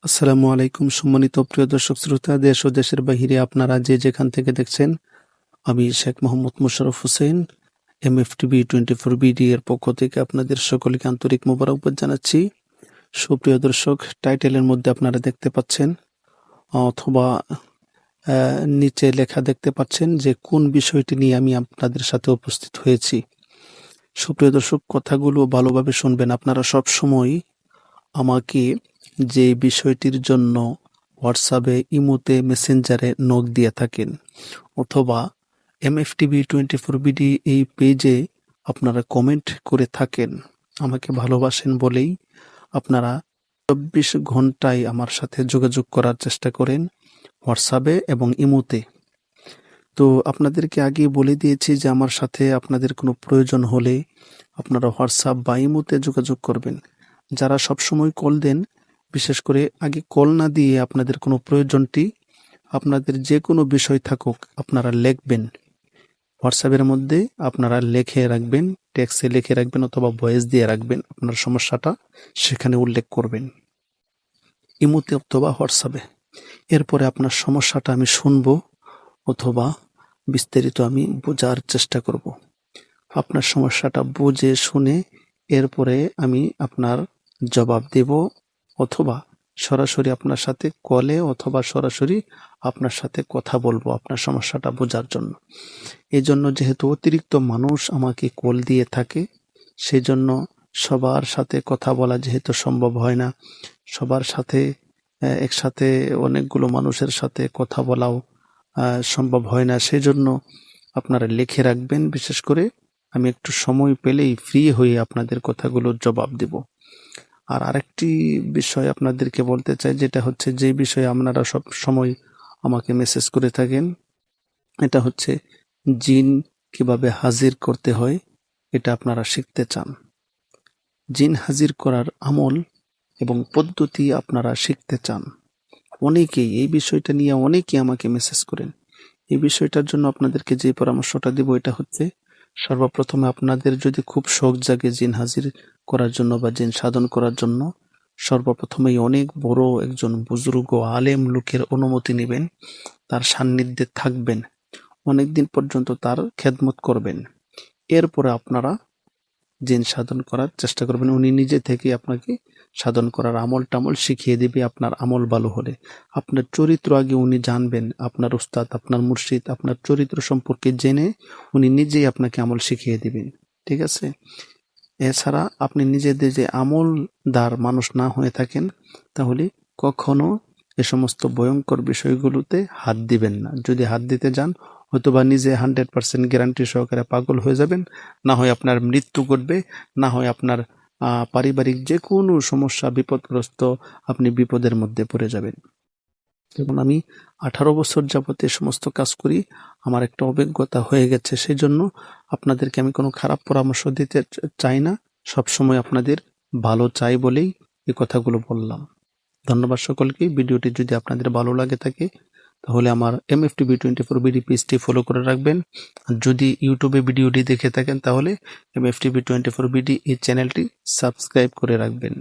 আসসালামু আলাইকুম সম্মানিত প্রিয় দর্শক শ্রোতা, দেশ ও দেশের বাহিরে আপনারা যে যেখান থেকে দেখছেন, আমি শেখ মোহাম্মদ মোশাররফ হোসেন MFTV 24BD এর পক্ষ থেকে আপনাদের সকলকে আন্তরিক মোবারকবাদ জানাচ্ছি। সুপ্রিয় দর্শক, টাইটেলের মধ্যে আপনারা দেখতে পাচ্ছেন অথবা নিচে লেখা দেখতে পাচ্ছেন যে কোন বিষয়টি নিয়ে আমি আপনাদের সাথে উপস্থিত হয়েছি। সুপ্রিয় দর্শক, কথাগুলো ভালোভাবে শুনবেন। আপনারা সব সময় আমাকে যে বিষয়টির জন্য হোয়াটসঅ্যাপে, ইমোতে, মেসেঞ্জারে নক দিয়ে থাকেন অথবা MFTV 24BD এই পেজে আপনারা কমেন্ট করে থাকেন, আমাকে ভালোবাসেন বলেই আপনারা 24 ঘন্টায় আমার সাথে যোগাযোগ করার চেষ্টা করেন হোয়াটসঅ্যাপে এবং ইমোতে। তো আপনাদেরকে আগেই বলে দিয়েছি যে আমার সাথে আপনাদের কোনো প্রয়োজন হলে আপনারা হোয়াটসঅ্যাপ বা ইমোতে যোগাযোগ করবেন। যারা সবসময় কল দেন, বিশেষ করে আগে কল না দিয়ে আপনাদের কোনো প্রয়োজনটি, আপনাদের যে কোনো বিষয় থাকুক আপনারা লিখবেন হোয়াটসঅ্যাপের মধ্যে, আপনারা লিখে রাখবেন, টেক্সটে লিখে রাখবেন অথবা ভয়েস দিয়ে রাখবেন, আপনার সমস্যাটা সেখানে উল্লেখ করবেন ইমোতে অথবা হোয়াটসঅ্যাপে। এরপরে আপনার সমস্যাটা আমি শুনবো অথবা বিস্তারিত আমি বোঝার চেষ্টা করব। আপনার সমস্যাটা বুঝে শুনে এরপরে আমি আপনার জবাব দেব অথবা সরাসরি আপনার সাথে কলে অথবা সরাসরি আপনার সাথে কথা বলবো আপনার সমস্যাটা বোঝার জন্য। এই জন্য যেহেতু অতিরিক্ত মানুষ আমাকে কল দিয়ে থাকে, সেই জন্য সবার সাথে কথা বলা যেহেতু সম্ভব হয় না, সবার সাথে একসাথে অনেকগুলো মানুষের সাথে কথা বলাও সম্ভব হয় না, সেই জন্য আপনারা লিখে রাখবেন। বিশেষ করে আমি একটু সময় পেলেই ফ্রি হয়ে আপনাদের কথাগুলোর জবাব দেব। আর আরেকটি বিষয় আপনাদেরকে বলতে চাই, যেটা হচ্ছে যে বিষয়ে আপনারা সব সময় আমাকে মেসেজ করে থাকেন, এটা হচ্ছে জিন কিভাবে হাজির করতে হয়, এটা আপনারা শিখতে চান। জিন হাজির করার আমল এবং পদ্ধতি আপনারা শিখতে চান। অনেকেই এই বিষয়টা নিয়ে অনেকেই আমাকে মেসেজ করেন। এই বিষয়টার জন্য আপনাদেরকে যে পরামর্শটা দিব, এটা হচ্ছে সর্বপ্রথমে আপনাদের যদি খুব শখ জাগে জিন হাজির করার জন্য বা জিন সাধন করার জন্য, সর্বপ্রথমেই অনেক বড় একজন বুজুর্গ আলেম লোকের অনুমতি নেবেন, তার সান্নিধ্যে থাকবেন, অনেকদিন পর্যন্ত তার খেদমত করবেন। এরপরে আপনারা জিন সাধন করার চেষ্টা করবেন। উনি নিজে থেকে আপনাকে সাধন করার আমল টামল শিখিয়ে দিবে। আপনার আমল ভালো হলে আপনার চরিত্র আগে উনি জানবেন, আপনার উস্তাদ, আপনার মুর্শিদ আপনার চরিত্র সম্পর্কে জেনে উনি নিজেই আপনাকে আমল শিখিয়ে দিবেন। ঠিক আছে? এছাড়া আপনি নিজেদের যে আমলদার মানুষ না হয়ে থাকেন, তাহলে কখনো এ সমস্ত ভয়ঙ্কর বিষয়গুলোতে হাত দিবেন না। যদি হাত দিতে যান, হয়তোবা নিজে 100% গ্যারান্টি সহকারে পাগল হয়ে যাবেন, না হয় আপনার মৃত্যু ঘটবে, না হয় আপনার পারিবারিক যে কোনো সমস্যা, বিপদগ্রস্ত, আপনি বিপদের মধ্যে পড়ে যাবেন। যেমন আমি 18 বছর যাবত এ সমস্ত কাজ করি, আমার একটা অভিজ্ঞতা হয়ে গেছে। সেই জন্য আপনাদেরকে আমি কোনো খারাপ পরামর্শ দিতে চাই না, সবসময় আপনাদের ভালো চাই বলেই এই কথাগুলো বললাম। ধন্যবাদ সকলকে। ভিডিওটি যদি আপনাদের ভালো লাগে থাকে তাহলে আমার MFTV 24BD পেজটি ফলো করে রাখবেন। আর যদি ইউটিউবে ভিডিওটি দেখে থাকেন তাহলে MFTV 24BD এই চ্যানেলটি সাবস্ক্রাইব করে রাখবেন।